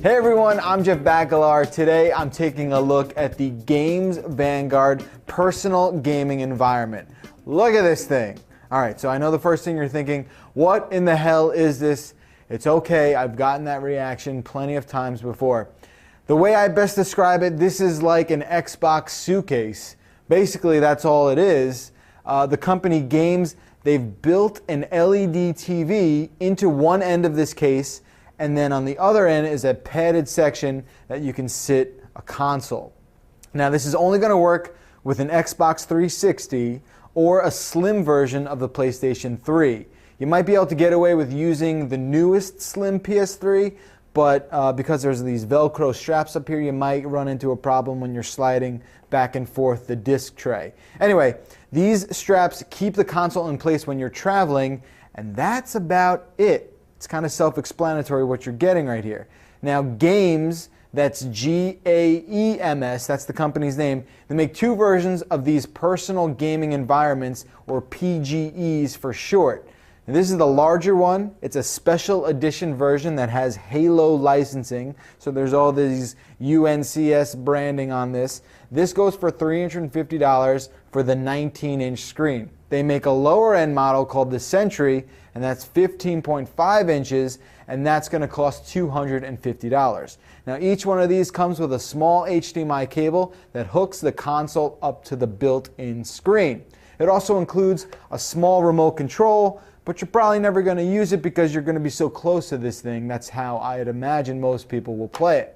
Hey everyone, I'm Jeff Bacalar. Today I'm taking a look at the Gaems Vanguard personal gaming environment. Look at this thing. Alright, so I know the first thing you're thinking, what in the hell is this? It's okay, I've gotten that reaction plenty of times before. The way I best describe it, this is like an Xbox suitcase. Basically, that's all it is. The company Gaems, they've built an LED TV into one end of this case, and then on the other end is a padded section that you can sit a console. Now this is only going to work with an Xbox 360 or a slim version of the PlayStation 3. You might be able to get away with using the newest slim PS3, but because there's these Velcro straps up here, you might run into a problem when you're sliding back and forth the disc tray. Anyway, these straps keep the console in place when you're traveling, and that's about it. It's kind of self-explanatory what you're getting right here. Now Gaems, that's G-A-E-M-S, that's the company's name, they make two versions of these personal gaming environments, or PGEs for short. And this is the larger one. It's a special edition version that has Halo licensing, so there's all these UNCS branding on this. This goes for $350 for the 19-inch screen. They make a lower end model called the Century, and that's 15.5 inches, and that's going to cost $250. Now each one of these comes with a small HDMI cable that hooks the console up to the built-in screen. It also includes a small remote control, but you're probably never going to use it because you're going to be so close to this thing. That's how I'd imagine most people will play it.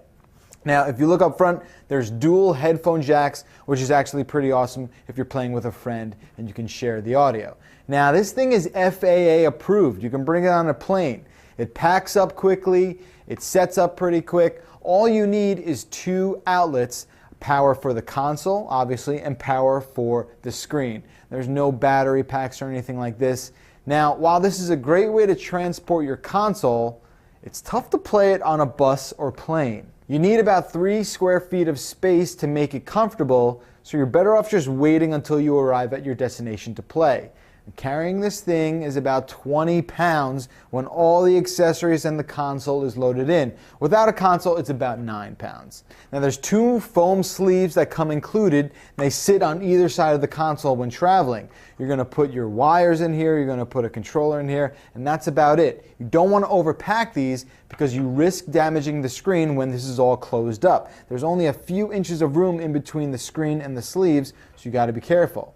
Now, if you look up front, there's dual headphone jacks, which is actually pretty awesome if you're playing with a friend and you can share the audio. Now, this thing is FAA approved. You can bring it on a plane. It packs up quickly. It sets up pretty quick. All you need is two outlets, power for the console, obviously, and power for the screen. There's no battery packs or anything like this. Now, while this is a great way to transport your console, it's tough to play it on a bus or plane. You need about 3 square feet of space to make it comfortable, so you're better off just waiting until you arrive at your destination to play. And carrying this thing is about 20 pounds when all the accessories and the console is loaded in. Without a console, it's about 9 pounds. Now there's 2 foam sleeves that come included, and they sit on either side of the console when traveling. You're going to put your wires in here, you're going to put a controller in here, and that's about it. You don't want to overpack these because you risk damaging the screen when this is all closed up. There's only a few inches of room in between the screen and the sleeves, so you got to be careful.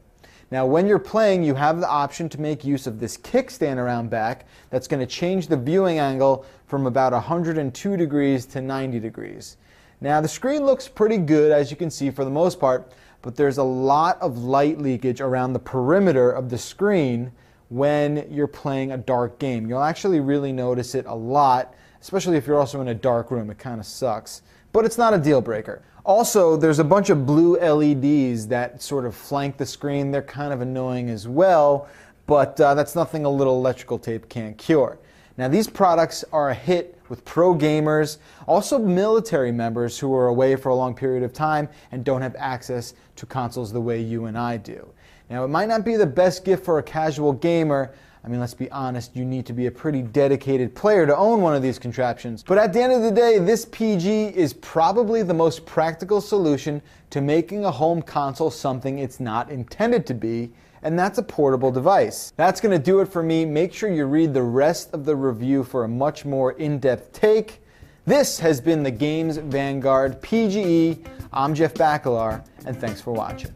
Now when you're playing, you have the option to make use of this kickstand around back that's going to change the viewing angle from about 102 degrees to 90 degrees. Now the screen looks pretty good, as you can see, for the most part, but there's a lot of light leakage around the perimeter of the screen when you're playing a dark game. You'll actually really notice it a lot, especially if you're also in a dark room. It kind of sucks, but it's not a deal breaker. Also, there's a bunch of blue LEDs that sort of flank the screen. They're kind of annoying as well, but that's nothing a little electrical tape can't cure. Now these products are a hit with pro gamers, also military members who are away for a long period of time and don't have access to consoles the way you and I do. Now it might not be the best gift for a casual gamer. I mean, let's be honest, you need to be a pretty dedicated player to own one of these contraptions. But at the end of the day, this PG is probably the most practical solution to making a home console something it's not intended to be, and that's a portable device. That's going to do it for me. Make sure you read the rest of the review for a much more in-depth take. This has been the Gaems Vanguard PGE. I'm Jeff Bacalar, and thanks for watching.